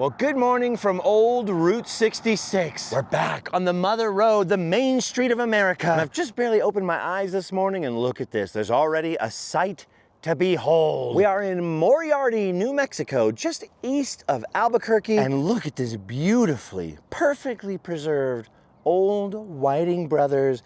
Well, good morning from old Route 66. We're back on the Mother Road, the main street of America. And I've just barely opened my eyes this morning and look at this. There's already a sight to behold. We are in Moriarty, New Mexico, just east of Albuquerque. And look at this beautifully, perfectly preserved old Whiting Brothers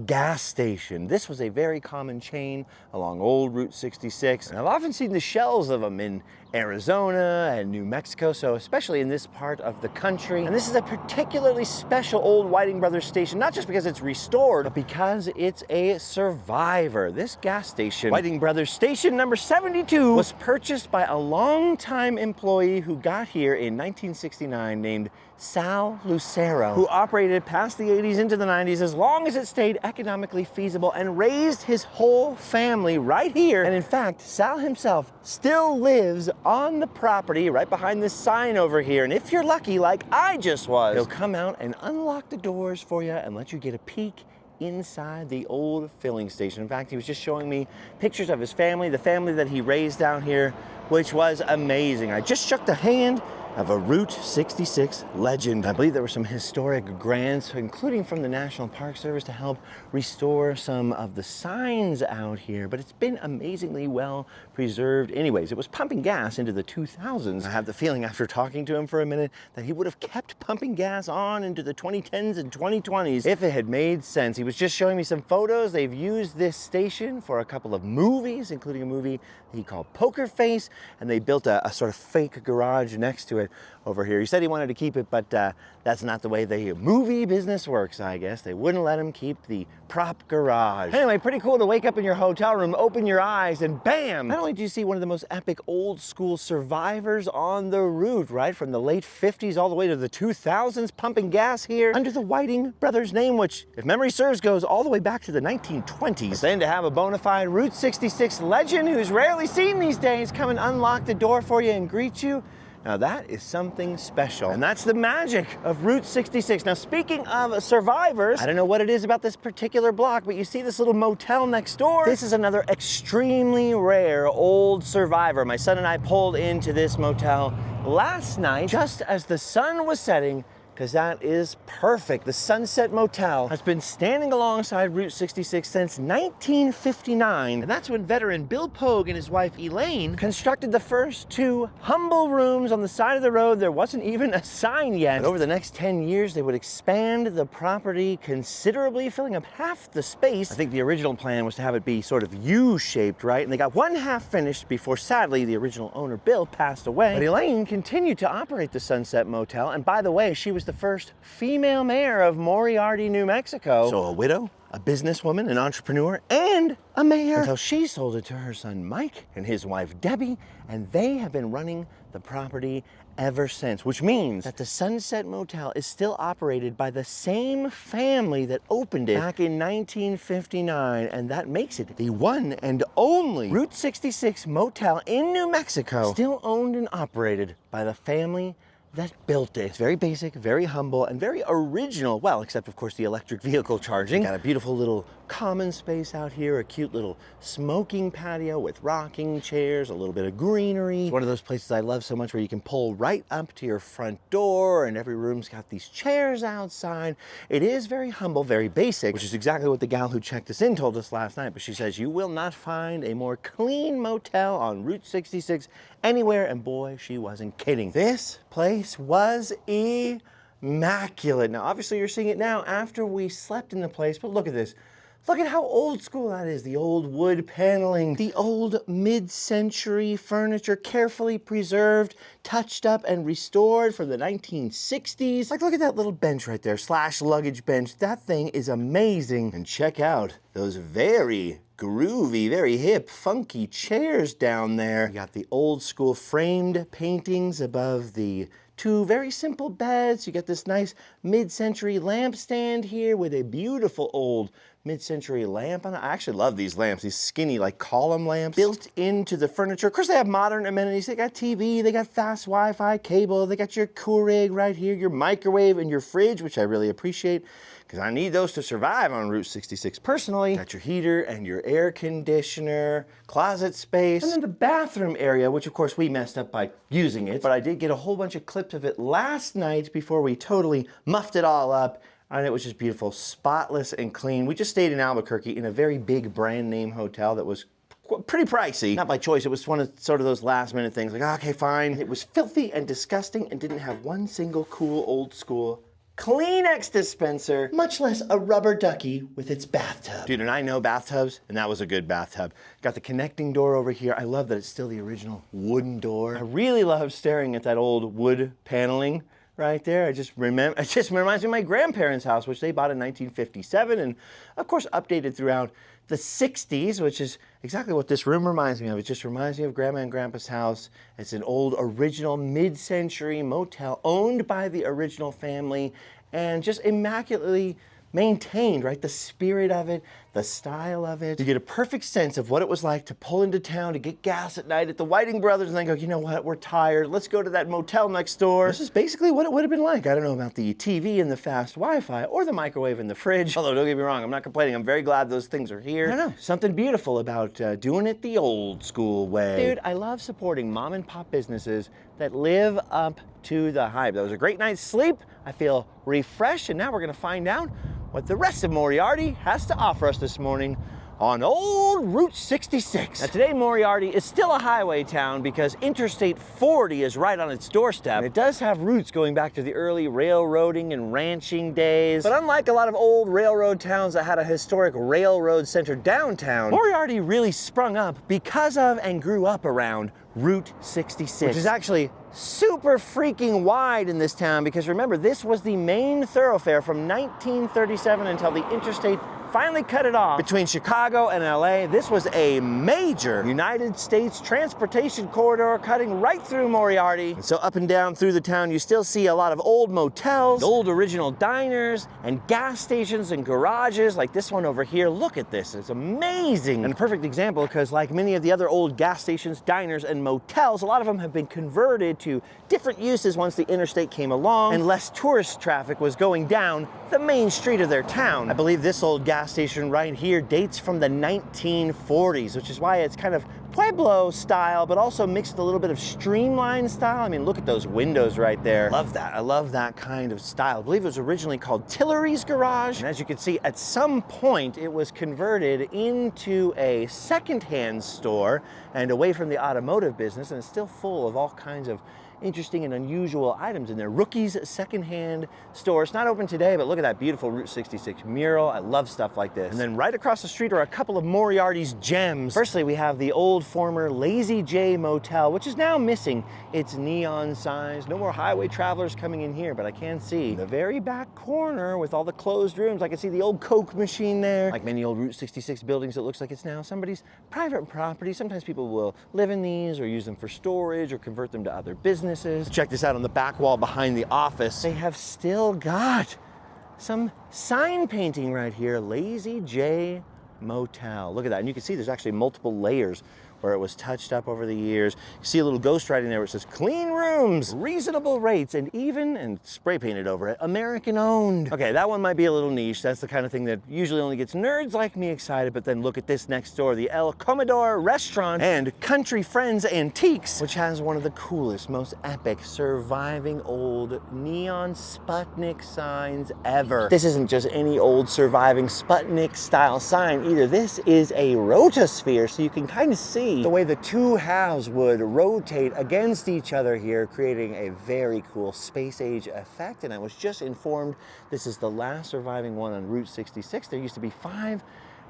gas station. This was a very common chain along old Route 66. And I've often seen the shells of them in Arizona and New Mexico, so especially in this part of the country. And this is a particularly special old Whiting Brothers station, not just because it's restored, but because it's a survivor. This gas station, Whiting Brothers Station number 72, was purchased by a longtime employee who got here in 1969 named Sal Lucero, who operated past the 80s into the 90s as long as it stayed economically feasible and raised his whole family right here. And in fact, Sal himself still lives on the property right behind this sign over here. And if you're lucky, like I just was, he'll come out and unlock the doors for you and let you get a peek inside the old filling station. In fact, he was just showing me pictures of his family, the family that he raised down here, which was amazing. I just shook the hand of a Route 66 legend. I believe there were some historic grants, including from the National Park Service, to help restore some of the signs out here, but it's been amazingly well preserved. Anyways, it was pumping gas into the 2000s. I have the feeling after talking to him for a minute that he would have kept pumping gas on into the 2010s and 2020s if it had made sense. He was just showing me some photos. They've used this station for a couple of movies, including a movie he called Poker Face, and they built a sort of fake garage next to it over here. He said he wanted to keep it, but that's not the way the movie business works, I guess. They wouldn't let him keep the prop garage. Anyway, pretty cool to wake up in your hotel room, open your eyes, and bam! Not only do you see one of the most epic old school survivors on the route, right? From the late 50s all the way to the 2000s, pumping gas here under the Whiting Brothers name, which, if memory serves, goes all the way back to the 1920s. Then to have a bona fide Route 66 legend who's rarely seen these days come and unlock the door for you and greet you, now that is something special, and that's the magic of Route 66. Now, speaking of survivors, I don't know what it is about this particular block, but you see this little motel next door? This is another extremely rare old survivor. My son and I pulled into this motel last night, just as the sun was setting, because that is perfect. The Sunset Motel has been standing alongside Route 66 since 1959. And that's when veteran Bill Pogue and his wife Elaine constructed the first two humble rooms on the side of the road. There wasn't even a sign yet. But over the next 10 years, they would expand the property considerably, filling up half the space. I think the original plan was to have it be sort of U-shaped, right? And they got one half finished before, sadly, the original owner, Bill, passed away. But Elaine continued to operate the Sunset Motel. And by the way, she was the first female mayor of Moriarty, New Mexico. So a widow, a businesswoman, an entrepreneur, and a mayor, until she sold it to her son Mike and his wife Debbie, and they have been running the property ever since, which means that the Sunset Motel is still operated by the same family that opened it back in 1959, and that makes it the one and only Route 66 motel in New Mexico, still owned and operated by the family that built it. It's very basic, very humble, and very original. Well, except of course the electric vehicle charging. Got a beautiful little common space out here, a cute little smoking patio with rocking chairs, a little bit of greenery. It's one of those places I love so much where you can pull right up to your front door, and every room's got these chairs outside. It is very humble, very basic, which is exactly what the gal who checked us in told us last night. But she says you will not find a more clean motel on Route 66 anywhere, and boy, she wasn't kidding. This place was immaculate. Now, obviously you're seeing it now after we slept in the place, but look at this. Look at how old school that is. The old wood paneling, the old mid-century furniture, carefully preserved, touched up and restored from the 1960s. Like, look at that little bench right there, slash luggage bench. That thing is amazing. And check out those very groovy, very hip, funky chairs down there. You got the old school framed paintings above the two very simple beds. You get this nice mid-century lampstand here with a beautiful old mid-century lamp on it. I actually love these lamps, these skinny like column lamps built into the furniture. Of course, they have modern amenities. They got TV, they got fast Wi-Fi cable, they got your Keurig right here, your microwave and your fridge, which I really appreciate because I need those to survive on Route 66 personally. Got your heater and your air conditioner, closet space, and then the bathroom area, which of course we messed up by using it, but I did get a whole bunch of clips of it last night before we totally muffed it all up. And it was just beautiful, spotless and clean. We just stayed in Albuquerque in a very big brand name hotel that was pretty pricey. Not by choice, it was one of sort of those last minute things like, okay, fine. It was filthy and disgusting and didn't have one single cool old school Kleenex dispenser, much less a rubber ducky with its bathtub. Dude, and I know bathtubs, and that was a good bathtub. Got the connecting door over here. I love that it's still the original wooden door. I really love staring at that old wood paneling right there. It just reminds me of my grandparents' house, which they bought in 1957, and of course updated throughout the 60s, which is exactly what this room reminds me of. It just reminds me of Grandma and Grandpa's house. It's an old original mid-century motel owned by the original family and just immaculately maintained, right? The spirit of it, the style of it. You get a perfect sense of what it was like to pull into town to get gas at night at the Whiting Brothers and then go, you know what, we're tired. Let's go to that motel next door. This is basically what it would have been like. I don't know about the TV and the fast Wi-Fi or the microwave and the fridge. Although, don't get me wrong, I'm not complaining. I'm very glad those things are here. I don't know, something beautiful about doing it the old school way. Dude, I love supporting mom and pop businesses that live up to the hype. That was a great night's sleep. I feel refreshed, and now we're gonna find out what the rest of Moriarty has to offer us this morning on old Route 66. Now today Moriarty is still a highway town because Interstate 40 is right on its doorstep. And it does have roots going back to the early railroading and ranching days. But unlike a lot of old railroad towns that had a historic railroad-centered downtown, Moriarty really sprung up because of and grew up around Route 66, which is actually super freaking wide in this town because remember, this was the main thoroughfare from 1937 until the interstate finally cut it off between Chicago and LA. This was a major United States transportation corridor cutting right through Moriarty. And so up and down through the town, you still see a lot of old motels, old original diners, and gas stations and garages like this one over here. Look at this, it's amazing. And a perfect example because like many of the other old gas stations, diners, and motels, a lot of them have been converted to different uses once the interstate came along and less tourist traffic was going down the main street of their town. I believe this old gas station right here dates from the 1940s, which is why it's kind of Pueblo style, but also mixed with a little bit of streamlined style. I mean, look at those windows right there. Love that. I love that kind of style. I believe it was originally called Tillery's Garage. And as you can see, at some point, it was converted into a secondhand store and away from the automotive business, and it's still full of all kinds of interesting and unusual items in there. Rookie's secondhand store. It's not open today, but look at that beautiful Route 66 mural. I love stuff like this. And then right across the street are a couple of Moriarty's gems. Firstly, we have the old former Lazy J Motel, which is now missing its neon signs. No more highway travelers coming in here, but I can see the very back corner with all the closed rooms. I can see the old Coke machine there. Like many old Route 66 buildings, it looks like it's now somebody's private property. Sometimes people will live in these or use them for storage or convert them to other businesses. Check this out on the back wall behind the office. They have still got some sign painting right here, Lazy J Motel. Look at that, and you can see there's actually multiple layers where it was touched up over the years. You see a little ghost writing there where it says clean rooms, reasonable rates, and even, and spray painted over it, American owned. Okay, that one might be a little niche. That's the kind of thing that usually only gets nerds like me excited, but then look at this next door, the El Comedor Restaurant and Country Friends Antiques, which has one of the coolest, most epic, surviving old neon Sputnik signs ever. This isn't just any old surviving Sputnik style sign either. This is a rotosphere, so you can kind of see the way the two halves would rotate against each other here, creating a very cool space age effect. And I was just informed this is the last surviving one on Route 66. There used to be 5,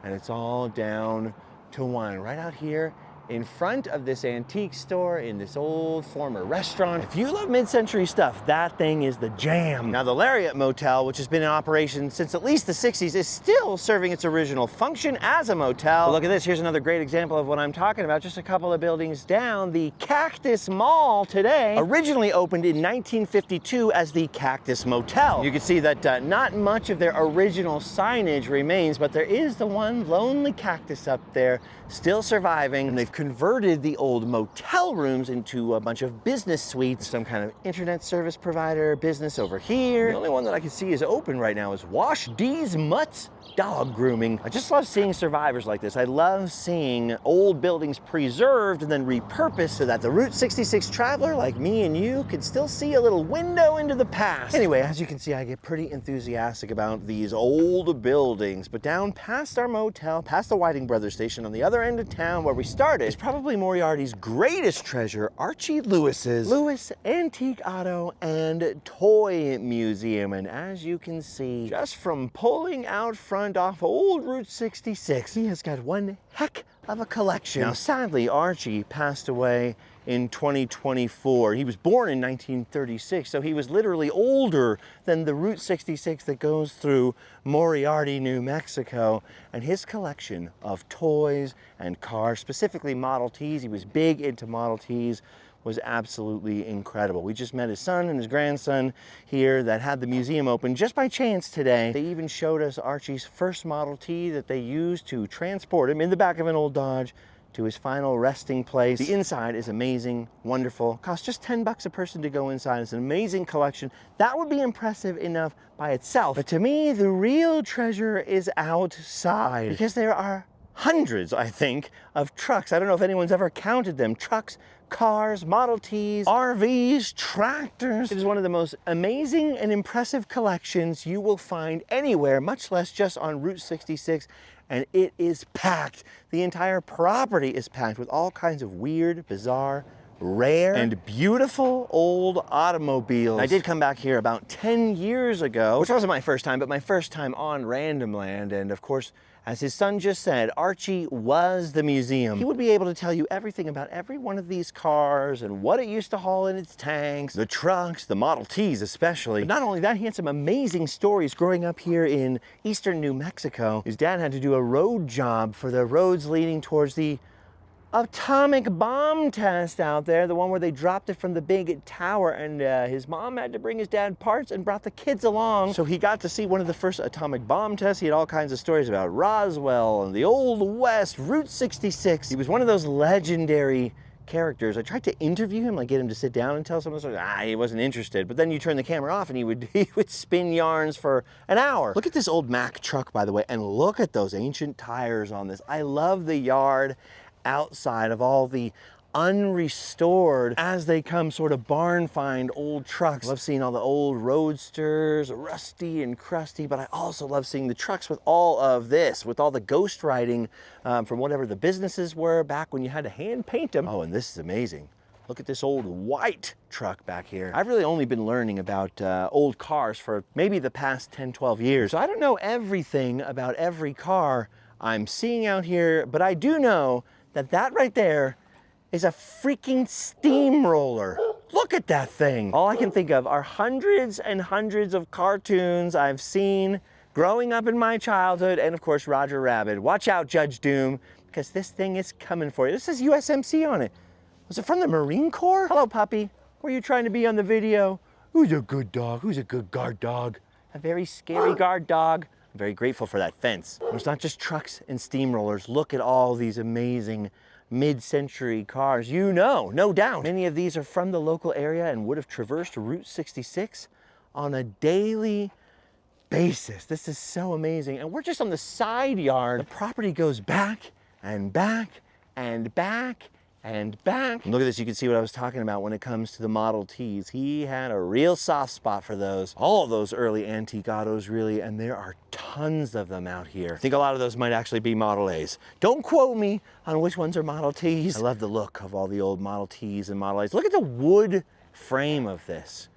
and it's all down to 1 right out here in front of this antique store in this old former restaurant. If you love mid-century stuff, that thing is the jam. Now the Lariat Motel, which has been in operation since at least the 60s, is still serving its original function as a motel. But look at this, here's another great example of what I'm talking about. Just a couple of buildings down, the Cactus Mall today originally opened in 1952 as the Cactus Motel. You can see that not much of their original signage remains, but there is the one lonely cactus up there still surviving, and they've converted the old motel rooms into a bunch of business suites. Some kind of internet service provider business over here. The only one that I can see is open right now is Wash D's Mutts Dog Grooming. I just love seeing survivors like this. I love seeing old buildings preserved and then repurposed so that the Route 66 traveler like me and you can still see a little window into the past. Anyway, as you can see, I get pretty enthusiastic about these old buildings, but down past our motel, past the Whiting Brothers station on the other end of town where we started, is probably Moriarty's greatest treasure, Archie Lewis's Lewis Antique Auto and Toy Museum. And as you can see, just from pulling out front off old Route 66, he has got one heck of a collection. Now, sadly, Archie passed away in 2024. He was born in 1936, so he was literally older than the Route 66 that goes through Moriarty, New Mexico. And his collection of toys and cars, specifically Model Ts, he was big into Model Ts, was absolutely incredible. We just met his son and his grandson here that had the museum open just by chance today. They even showed us Archie's first Model T that they used to transport him in the back of an old Dodge to his final resting place. The inside is amazing, wonderful. Costs just $10 a person to go inside. It's an amazing collection. That would be impressive enough by itself. But to me, the real treasure is outside, because there are hundreds, I think, of trucks. I don't know if anyone's ever counted them. Trucks, cars, Model Ts, RVs, tractors. It is one of the most amazing and impressive collections you will find anywhere, much less just on Route 66. And it is packed. The entire property is packed with all kinds of weird, bizarre, rare, and beautiful old automobiles. I did come back here about 10 years ago, which wasn't my first time, but my first time on Randomland. And of course, as his son just said, Archie was the museum. He would be able to tell you everything about every one of these cars and what it used to haul in its tanks, the trucks, the Model Ts especially. But not only that, he had some amazing stories growing up here in eastern New Mexico. His dad had to do a road job for the roads leading towards the atomic bomb test out there, the one where they dropped it from the big tower, and his mom had to bring his dad parts and brought the kids along. So he got to see one of the first atomic bomb tests. He had all kinds of stories about Roswell and the Old West, Route 66. He was one of those legendary characters. I tried to interview him, like get him to sit down and tell some of the stories. He wasn't interested. But then you turn the camera off and he would spin yarns for an hour. Look at this old Mack truck, by the way, and look at those ancient tires on this. I love the yard outside of all the unrestored, as they come, sort of barn find old trucks. I love seeing all the old roadsters, rusty and crusty, but I also love seeing the trucks with all of this, with all the ghost writing from whatever the businesses were back when you had to hand paint them. Oh, and this is amazing. Look at this old white truck back here. I've really only been learning about old cars for maybe the past 10, 12 years. So I don't know everything about every car I'm seeing out here, but I do know that right there is a freaking steamroller. Look at that thing. All I can think of are hundreds and hundreds of cartoons I've seen growing up in my childhood, and of course Roger Rabbit. Watch out, Judge Doom, because this thing is coming for you. This says USMC on it. Was it from the Marine Corps? Hello, puppy. Were you trying to be on the video? Who's a good dog? Who's a good guard dog? A very scary guard dog. I'm very grateful for that fence. It's not just trucks and steamrollers. Look at all these amazing mid-century cars. You know, no doubt, many of these are from the local area and would have traversed Route 66 on a daily basis. This is so amazing. And we're just on the side yard. The property goes back and back and back and back. And look at this, you can see what I was talking about when it comes to the Model Ts. He had a real soft spot for those. All of those early antique autos, really, and there are tons of them out here. I think a lot of those might actually be Model As. Don't quote me on which ones are Model Ts. I love the look of all the old Model Ts and Model As. Look at the wood frame of this.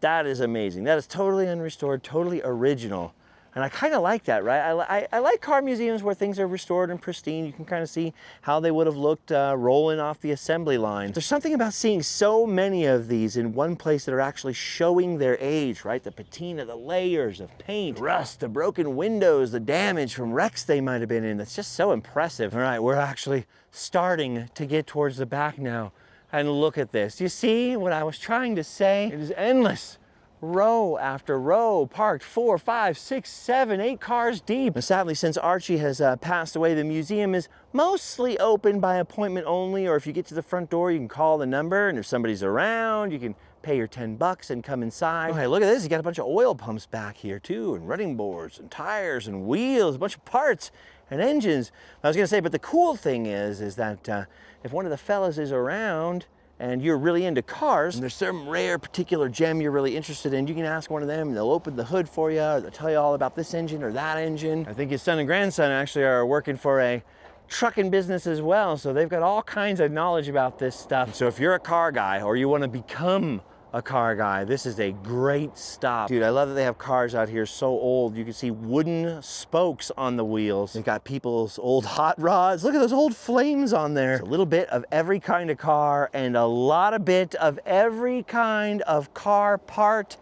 That is amazing. That is totally unrestored, totally original. And I kind of like that, right? I like car museums where things are restored and pristine. You can kind of see how they would have looked rolling off the assembly line. There's something about seeing so many of these in one place that are actually showing their age, right? The patina, the layers of paint, rust, the broken windows, the damage from wrecks they might have been in. That's just so impressive. All right, we're actually starting to get towards the back now. And look at this. You see what I was trying to say? It is endless. Row after row, parked 4, 5, 6, 7, 8 cars deep. And sadly, since Archie has passed away, the museum is mostly open by appointment only, or if you get to the front door, you can call the number, and if somebody's around, you can pay your $10 and come inside. Okay, look at this. You got a bunch of oil pumps back here too, and running boards, and tires, and wheels, a bunch of parts, and engines. I was gonna say, but the cool thing is that if one of the fellas is around, and you're really into cars, and there's some rare particular gem you're really interested in, you can ask one of them, and they'll open the hood for you, or they'll tell you all about this engine or that engine. I think his son and grandson actually are working for a trucking business as well, so they've got all kinds of knowledge about this stuff. So if you're a car guy, or you want to become a car guy, this is a great stop. Dude, I love that they have cars out here so old. You can see wooden spokes on the wheels. They've got people's old hot rods. Look at those old flames on there. It's a little bit of every kind of car and a lot of bit of every kind of car part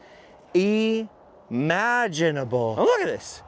imaginable. Oh, look at this.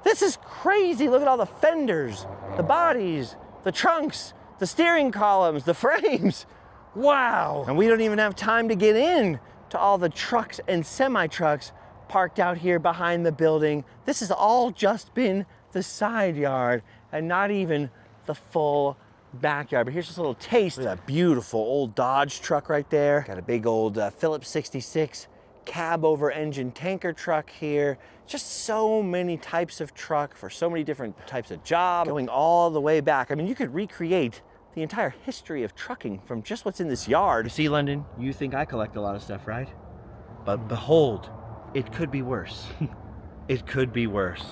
This is crazy. Look at all the fenders, the bodies, the trunks, the steering columns, the frames. Wow. And we don't even have time to get in to all the trucks and semi-trucks parked out here behind the building. This has all just been the side yard and not even the full backyard. But here's just a little taste of that beautiful old Dodge truck right there. Got a big old Phillips 66 cab over engine tanker truck here. Just so many types of truck for so many different types of job, going all the way back. I mean, you could recreate the entire history of trucking from just what's in this yard. You see, London, you think I collect a lot of stuff, right? But behold, it could be worse. It could be worse.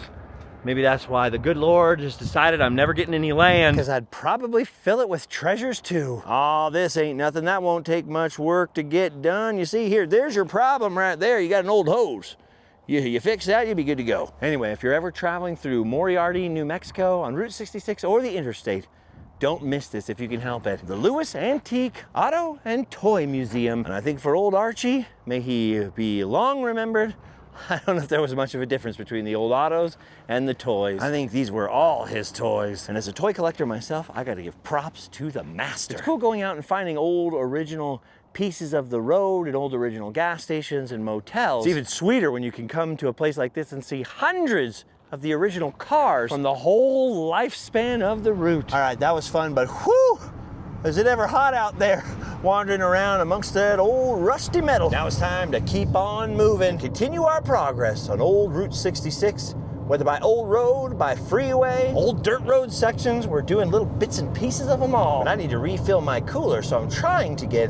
Maybe that's why the good Lord just decided I'm never getting any land, because I'd probably fill it with treasures too. Oh, this ain't nothing. That won't take much work to get done. You see here, there's your problem right there. You got an old hose. You fix that, you'll be good to go. Anyway, if you're ever traveling through Moriarty, New Mexico on Route 66 or the interstate, don't miss this if you can help it. The Lewis Antique Auto and Toy Museum. And I think for old Archie, may he be long remembered. I don't know if there was much of a difference between the old autos and the toys. I think these were all his toys. And as a toy collector myself, I gotta give props to the master. It's cool going out and finding old original pieces of the road and old original gas stations and motels. It's even sweeter when you can come to a place like this and see hundreds of the original cars from the whole lifespan of the route. All right, that was fun, but whew, is it ever hot out there wandering around amongst that old rusty metal. Now it's time to keep on moving, continue our progress on old Route 66, whether by old road, by freeway, old dirt road sections. We're doing little bits and pieces of them all. And I need to refill my cooler, so I'm trying to get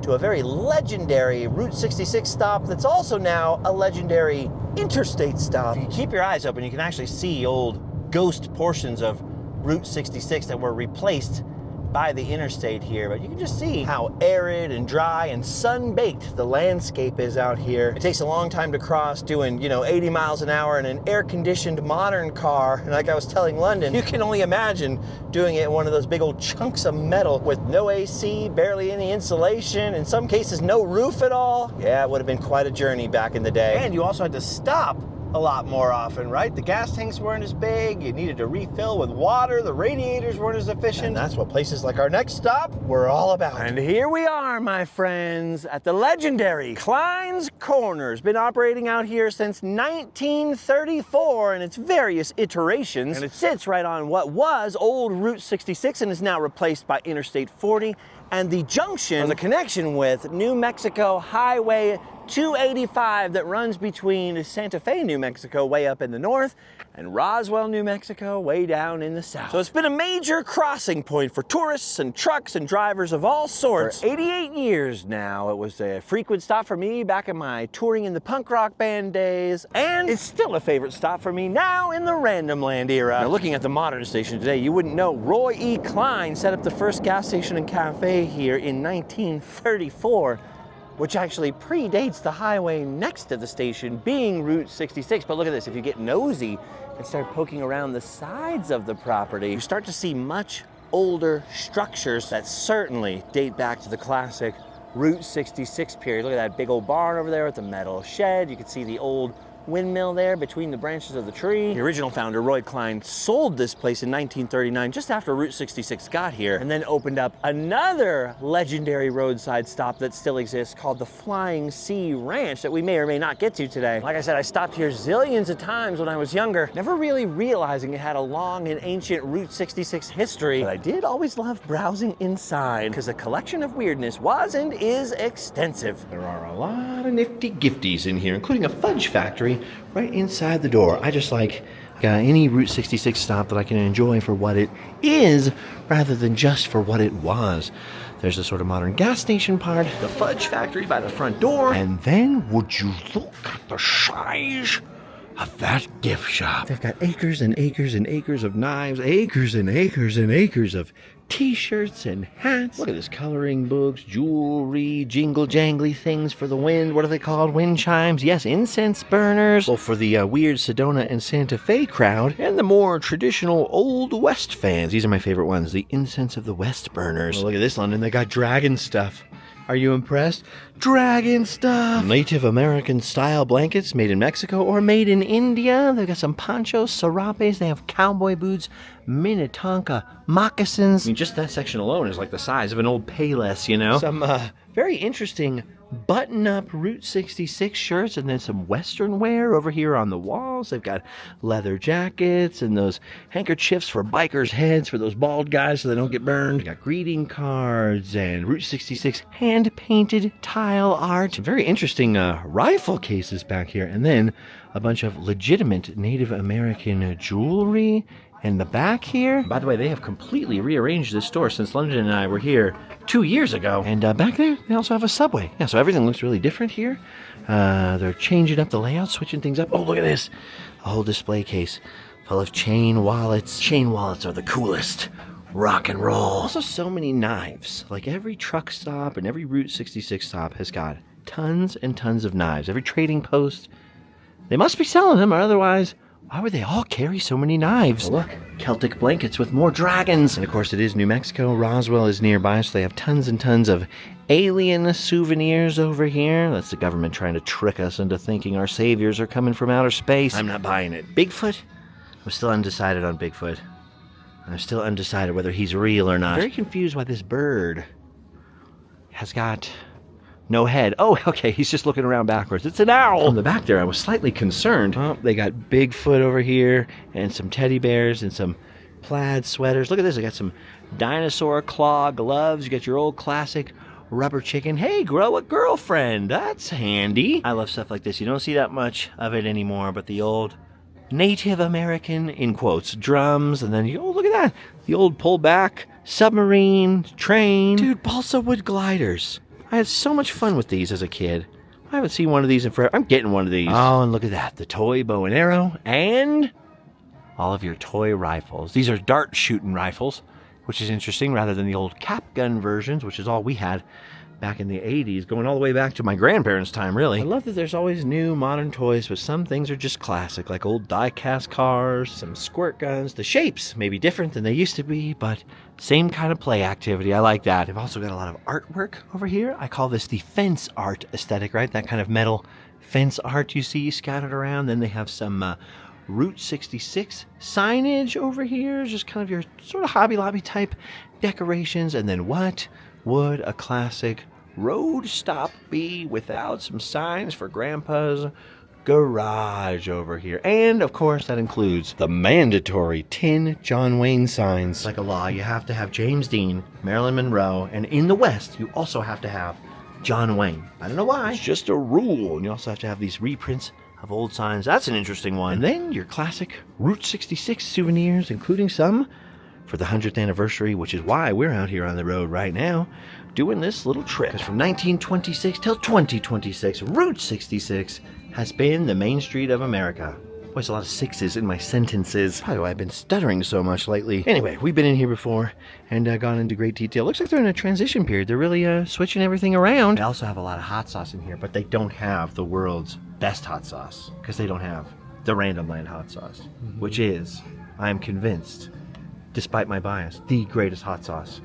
to a very legendary Route 66 stop that's also now a legendary interstate stop. If you keep your eyes open, you can actually see old ghost portions of Route 66 that were replaced by the interstate here, but you can just see how arid and dry and sun-baked the landscape is out here. It takes a long time to cross, doing, 80 miles an hour in an air-conditioned modern car, and like I was telling London, you can only imagine doing it in one of those big old chunks of metal with no AC, barely any insulation, in some cases no roof at all. Yeah, it would have been quite a journey back in the day. And you also had to stop a lot more often, right? The gas tanks weren't as big, you needed to refill with water, the radiators weren't as efficient. And that's what places like our next stop were all about. And here we are, my friends, at the legendary Clines Corners. Been operating out here since 1934 in its various iterations. And it sits right on what was old Route 66 and is now replaced by Interstate 40 and the junction, or the connection with New Mexico Highway 285 that runs between Santa Fe, New Mexico, way up in the north, and Roswell, New Mexico, way down in the south. So it's been a major crossing point for tourists and trucks and drivers of all sorts. For 88 years now, it was a frequent stop for me back in my touring in the punk rock band days, and it's still a favorite stop for me now in the Randomland era. Now, looking at the modern station today, you wouldn't know Roy E. Klein set up the first gas station and cafe here in 1934. which actually predates the highway next to the station being Route 66. But look at this, if you get nosy and start poking around the sides of the property, you start to see much older structures that certainly date back to the classic Route 66 period. Look at that big old barn over there with the metal shed. You can see the old windmill there between the branches of the tree. The original founder, Roy Clines, sold this place in 1939, just after Route 66 got here, and then opened up another legendary roadside stop that still exists called the Flying C Ranch that we may or may not get to today. Like I said, I stopped here zillions of times when I was younger, never really realizing it had a long and ancient Route 66 history, but I did always love browsing inside because the collection of weirdness was and is extensive. There are a lot of nifty gifties in here, including a fudge factory right inside the door. I just like any Route 66 stop that I can enjoy for what it is rather than just for what it was. There's a sort of modern gas station part, the fudge factory by the front door, and then would you look at the size of that gift shop. They've got acres and acres and acres of knives, acres and acres and acres of t-shirts and hats. Look at this, coloring books, jewelry, jingle jangly things for the wind. What are they called? Wind chimes. Yes, incense burners. Well, for the weird Sedona and Santa Fe crowd, and the more traditional Old West fans. These are my favorite ones, the Incense of the West burners. Well, look at this, London. They got dragon stuff. Are you impressed? Dragon stuff! Native American style blankets made in Mexico or made in India. They've got some ponchos, serapes. They have cowboy boots, Minnetonka moccasins. I mean, just that section alone is like the size of an old Payless, you know? Some very interesting button-up Route 66 shirts, and then some Western wear over here on the walls. They've got leather jackets and those handkerchiefs for bikers' heads for those bald guys so they don't get burned. They got greeting cards and Route 66 hand-painted tile art. Some very interesting rifle cases back here, and then a bunch of legitimate Native American jewelry. In the back here, by the way, they have completely rearranged this store since London and I were here 2 years ago. And back there, they also have a Subway. Yeah, so everything looks really different here. They're changing up the layout, switching things up. Oh, look at this. A whole display case full of chain wallets. Chain wallets are the coolest. Rock and roll. Also, so many knives. Like every truck stop and every Route 66 stop has got tons and tons of knives. Every trading post, they must be selling them, or otherwise, why would they all carry so many knives? Oh, look, Celtic blankets with more dragons. And of course it is New Mexico. Roswell is nearby, so they have tons and tons of alien souvenirs over here. That's the government trying to trick us into thinking our saviors are coming from outer space. I'm not buying it. Bigfoot? I'm still undecided on Bigfoot. I'm still undecided whether he's real or not. I'm very confused why this bird has got no head. Oh, okay, he's just looking around backwards. It's an owl! On the back there, I was slightly concerned. Oh, they got Bigfoot over here, and some teddy bears, and some plaid sweaters. Look at this, they got some dinosaur claw gloves. You got your old classic rubber chicken. Hey, grow a girlfriend. That's handy. I love stuff like this. You don't see that much of it anymore, but the old Native American, in quotes, drums, and then, oh, look at that. The old pullback submarine, train. Dude, balsa wood gliders. I had so much fun with these as a kid. I haven't seen one of these in forever. I'm getting one of these. Oh, and look at that. The toy bow and arrow and all of your toy rifles. These are dart shooting rifles, which is interesting rather than the old cap gun versions, which is all we had back in the 80s, going all the way back to my grandparents' time, really. I love that there's always new modern toys, but some things are just classic, like old die-cast cars, some squirt guns. The shapes may be different than they used to be, but same kind of play activity. I like that. I've also got a lot of artwork over here. I call this the fence art aesthetic, right? That kind of metal fence art you see scattered around. Then they have some Route 66 signage over here, just kind of your sort of Hobby Lobby type decorations. And then what would a classic road stop be without some signs for Grandpa's garage over here? And of course that includes the mandatory tin John Wayne signs. Like a law, you have to have James Dean, Marilyn Monroe, and in the West you also have to have John Wayne. I don't know why. It's just a rule. And you also have to have these reprints of old signs. That's an interesting one. And then your classic Route 66 souvenirs, including some for the 100th anniversary, which is why we're out here on the road right now doing this little trip. Because from 1926 till 2026, Route 66 has been the main street of America. There's a lot of sixes in my sentences. Probably why I've been stuttering so much lately. Anyway, we've been in here before and gone into great detail. Looks like they're in a transition period. They're really switching everything around. They also have a lot of hot sauce in here, but they don't have the world's best hot sauce because they don't have the Randomland hot sauce, which is, I am convinced, despite my bias, the greatest hot sauce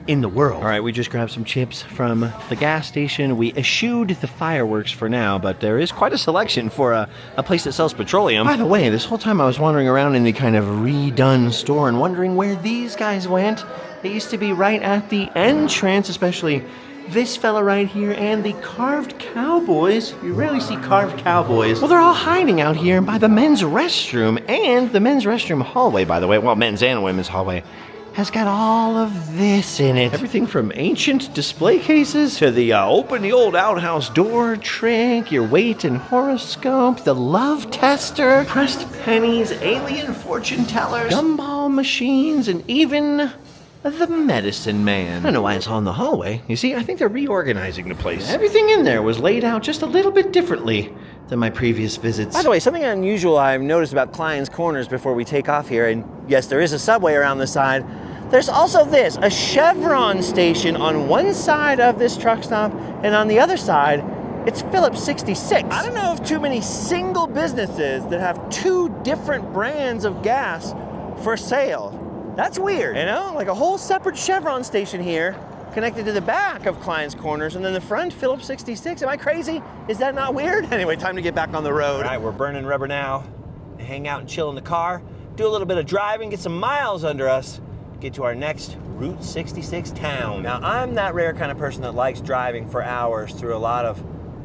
in the world. All right, we just grabbed some chips from the gas station. We eschewed the fireworks for now, but there is quite a selection for a place that sells petroleum. By the way, this whole time I was wandering around in the kind of redone store and wondering where these guys went. They used to be right at the entrance, especially this fella right here and the carved cowboys. You rarely see carved cowboys. Well, they're all hiding out here by the men's restroom, and the men's restroom hallway, by the way, well, men's and women's hallway, has got all of this in it. Everything from ancient display cases to the open the old outhouse door trick, your weight and horoscope, the love tester, pressed pennies, alien fortune tellers, gumball machines, and even the medicine man. I don't know why it's all in the hallway. You see, I think they're reorganizing the place. Everything in there was laid out just a little bit differently than my previous visits. By the way, something unusual I've noticed about Clines Corners before we take off here, and yes, there is a subway around the side. There's also this, a Chevron station on one side of this truck stop, and on the other side, it's Phillips 66. I don't know of too many single businesses that have two different brands of gas for sale. That's weird, you know? Like a whole separate Chevron station here, connected to the back of Clines Corners, and then the front, Phillips 66. Am I crazy? Is that not weird? Anyway, time to get back on the road. All right, we're burning rubber now. Hang out and chill in the car, do a little bit of driving, get some miles under us, get to our next Route 66 town. Now, I'm that rare kind of person that likes driving for hours through a lot of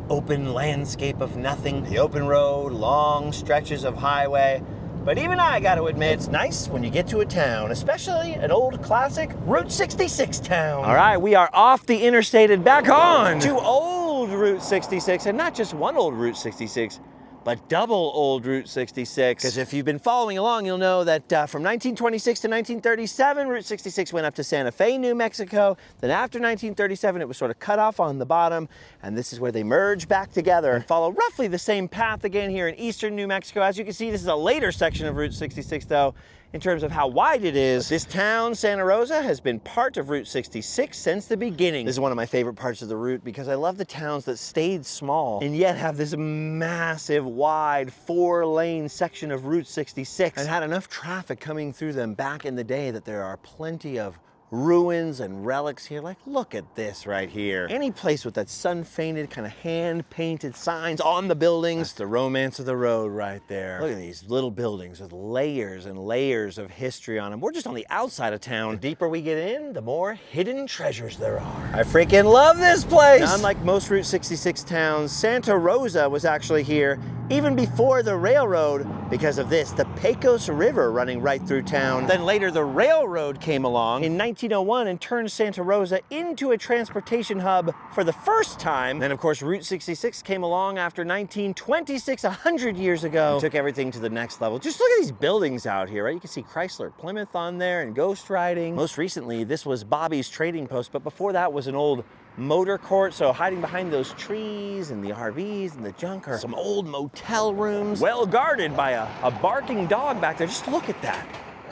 open landscape of nothing, the open road, long stretches of highway. But even I gotta admit, it's nice when you get to a town, especially an old classic Route 66 town. All right, we are off the interstate and back on to old Route 66, and not just one old Route 66, but double old Route 66. Because if you've been following along, you'll know that from 1926 to 1937, Route 66 went up to Santa Fe, New Mexico. Then after 1937, it was sort of cut off on the bottom, and this is where they merge back together and follow roughly the same path again here in eastern New Mexico. As you can see, this is a later section of Route 66, though, in terms of how wide it is. This town, Santa Rosa, has been part of Route 66 since the beginning. This is one of my favorite parts of the route because I love the towns that stayed small and yet have this massive, wide, 4-lane section of Route 66 and had enough traffic coming through them back in the day that there are plenty of ruins and relics here. Like, look at this right here. Any place with that sun-painted, kind of hand-painted signs on the buildings, that's the romance of the road right there. Look at these little buildings with layers and layers of history on them. We're just on the outside of town. The deeper we get in, the more hidden treasures there are. I freaking love this place! Now, unlike most Route 66 towns, Santa Rosa was actually here even before the railroad because of this, the Pecos River running right through town. Then later the railroad came along in 1901 and turned Santa Rosa into a transportation hub for the first time. Then of course Route 66 came along after 1926, 100 years ago, and took everything to the next level. Just look at these buildings out here, right? You can see Chrysler Plymouth on there and ghost riding. Most recently, this was Bobby's Trading Post, but before that was an old motor court, so hiding behind those trees and the RVs and the junk are some old motel rooms, well guarded by a barking dog back there. Just look at that.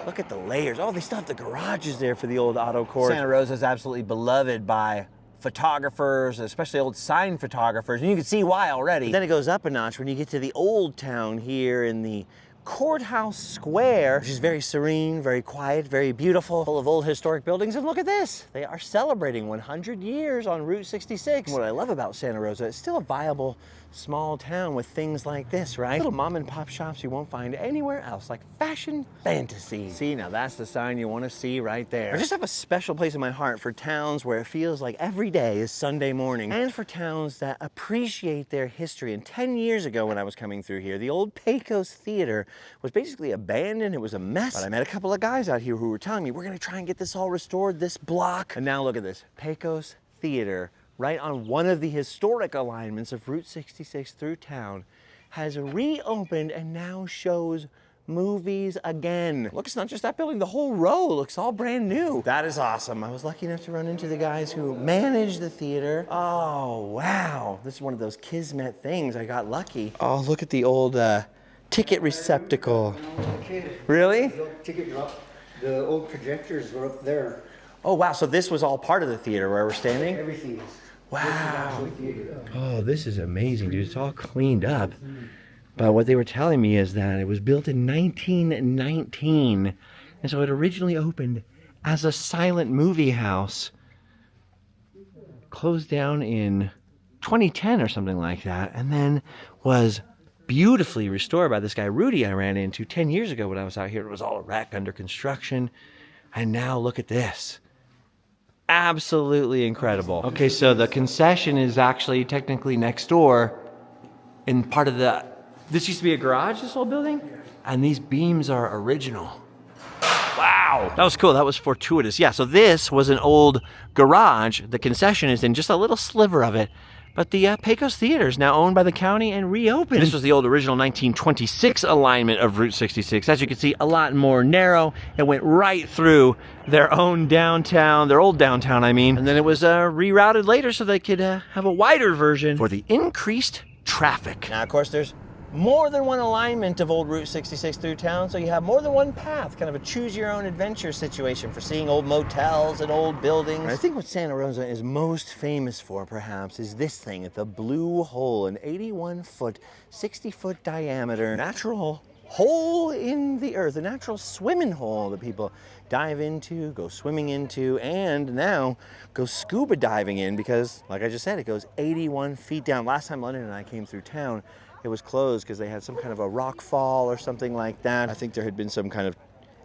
Look at the layers. Oh, they still have the garages there for the old auto court. Santa Rosa is absolutely beloved by photographers, especially old sign photographers, and you can see why already. But then it goes up a notch when you get to the old town here in the Courthouse Square, which is very serene, very quiet, very beautiful, full of old historic buildings. And look at this, they are celebrating 100 years on Route 66. And what I love about Santa Rosa, it's still a viable small town with things like this, right? Little mom and pop shops you won't find anywhere else, like Fashion Fantasy. See, now that's the sign you want to see right there. I just have a special place in my heart for towns where it feels like every day is Sunday morning, and for towns that appreciate their history. And 10 years ago when I was coming through here, the old Pecos Theater was basically abandoned. It was a mess. But I met a couple of guys out here who were telling me, we're gonna try and get this all restored, this block. And now look at this, Pecos Theater, right on one of the historic alignments of Route 66 through town, has reopened and now shows movies again. Look, it's not just that building, the whole row looks all brand new. That is awesome. I was lucky enough to run into the guys who manage the theater. Oh, wow. This is one of those kismet things. I got lucky. Oh, look at the old ticket receptacle. Kid, Really? the old ticket drop. The old projectors were up there. Oh wow, so this was all part of the theater where we're standing? Everything is. Wow. Oh, this is amazing, dude. It's all cleaned up. But what they were telling me is that it was built in 1919. And so it originally opened as a silent movie house. Closed down in 2010 or something like that. And then was beautifully restored by this guy, Rudy, I ran into 10 years ago when I was out here. It was all a wreck, under construction. And now look at this. Absolutely incredible. Okay, so the concession is actually technically next door in part of the... This used to be a garage, this whole building? And these beams are original. Wow, that was cool. That was fortuitous. Yeah, so this was an old garage. The concession is in just a little sliver of it. But the Pecos Theater is now owned by the county and reopened. This was the old original 1926 alignment of Route 66. As you can see, a lot more narrow. It went right through their own downtown, their old downtown, I mean. And then it was rerouted later so they could have a wider version for the increased traffic. Now, of course, there's more than one alignment of old Route 66 through town, so you have more than one path, kind of a choose-your-own-adventure situation for seeing old motels and old buildings. And I think what Santa Rosa is most famous for, perhaps, is this thing, the Blue Hole, an 81-foot, 60-foot diameter natural hole in the earth, a natural swimming hole that people dive into, go swimming into, and now go scuba diving in because, like I just said, it goes 81 feet down. Last time London and I came through town, it was closed because they had some kind of a rock fall or something like that. I think there had been some kind of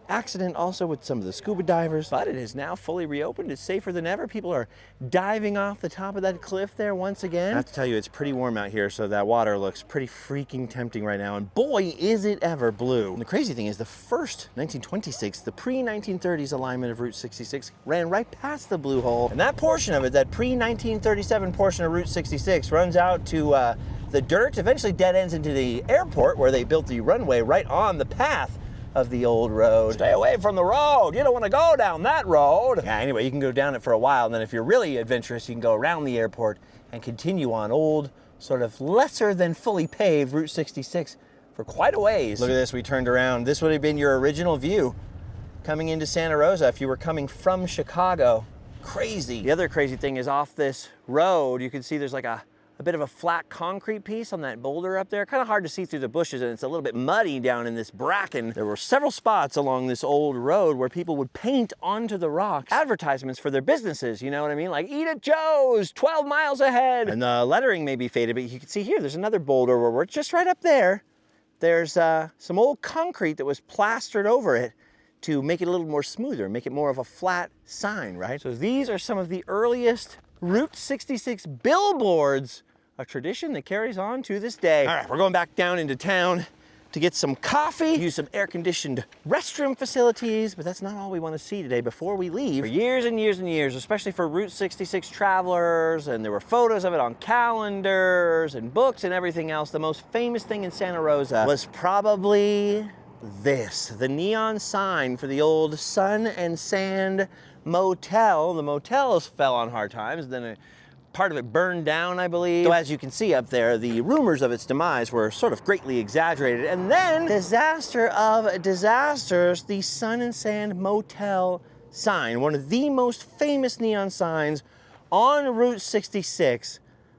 accident also with some of the scuba divers, but it is now fully reopened. It's safer than ever. People are diving off the top of that cliff there once again. I have to tell you, it's pretty warm out here, so that water looks pretty freaking tempting right now, and boy, is it ever blue. And the crazy thing is the first 1926, the pre-1930s alignment of Route 66 ran right past the Blue Hole, and that portion of it, that pre-1937 portion of Route 66 runs out to the dirt, eventually dead ends into the airport where they built the runway right on the path of the old road. Stay away from the road. You don't want to go down that road. Yeah, anyway, you can go down it for a while, and then if you're really adventurous, you can go around the airport and continue on old, sort of lesser than fully paved Route 66 for quite a ways. Look at this, we turned around. This would have been your original view coming into Santa Rosa if you were coming from Chicago. Crazy. The other crazy thing is off this road, you can see there's like a bit of a flat concrete piece on that boulder up there. Kind of hard to see through the bushes, and it's a little bit muddy down in this bracken. There were several spots along this old road where people would paint onto the rocks advertisements for their businesses, you know what I mean? Like, eat at Joe's, 12 miles ahead. And the lettering may be faded, but you can see here, there's another boulder where we're just right up there. There's some old concrete that was plastered over it to make it a little more smoother, make it more of a flat sign, right? So these are some of the earliest Route 66 billboards, a tradition that carries on to this day. All right, we're going back down into town to get some coffee, use some air-conditioned restroom facilities, but that's not all we want to see today before we leave. For years and years and years, especially for Route 66 travelers, and there were photos of it on calendars and books and everything else, the most famous thing in Santa Rosa was probably this, the neon sign for the old Sun and Sand Motel. The motels fell on hard times, then part of it burned down, I believe. So as you can see up there, the rumors of its demise were sort of greatly exaggerated. And then, disaster of disasters, the Sun and Sand Motel sign, one of the most famous neon signs on Route 66,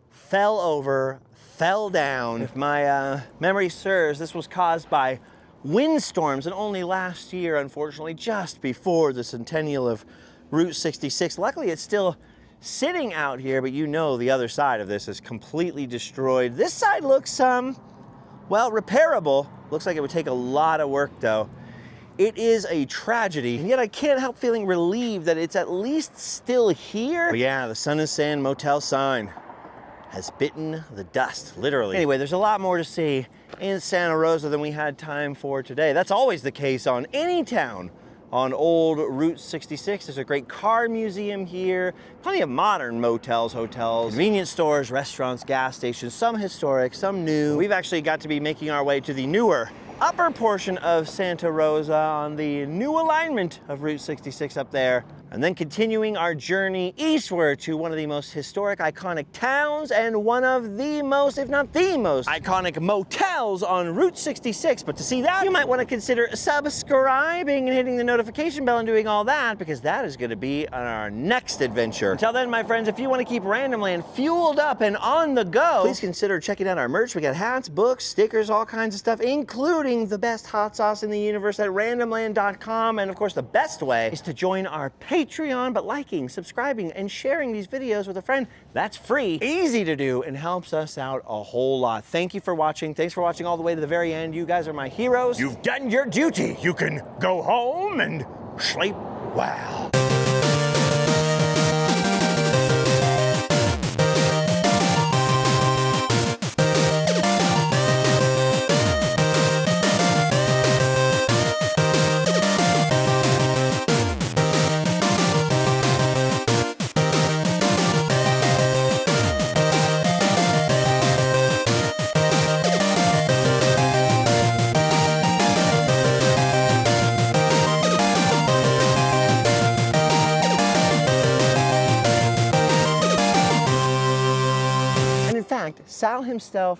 fell over, fell down. If my memory serves, this was caused by windstorms, and only last year, unfortunately, just before the Centennial of Route 66. Luckily, it's still sitting out here, but you know the other side of this is completely destroyed. This side looks, well, repairable. Looks like it would take a lot of work, though. It is a tragedy, and yet I can't help feeling relieved that it's at least still here. But yeah, the Sun and Sand Motel sign has bitten the dust, literally. Anyway, there's a lot more to see in Santa Rosa than we had time for today. That's always the case on any town on old Route 66. There's a great car museum here, plenty of modern motels, hotels, convenience stores, restaurants, gas stations, some historic, some new. We've actually got to be making our way to the newer upper portion of Santa Rosa on the new alignment of Route 66 up there, and then continuing our journey eastward to one of the most historic, iconic towns and one of the most, if not the most, iconic motels Motels on Route 66. But to see that, you might want to consider subscribing and hitting the notification bell and doing all that, because that is going to be on our next adventure. Until then, my friends, if you want to keep Randomland fueled up and on the go, please consider checking out our merch. We got hats, books, stickers, all kinds of stuff, including the best hot sauce in the universe at randomland.com. And of course, the best way is to join our Patreon. But liking, subscribing, and sharing these videos with a friend, that's free, easy to do, and helps us out a whole lot. Thank you for watching. Thanks for watching all the way to the very end. You guys are my heroes. You've done your duty. You can go home and sleep well. Sal himself?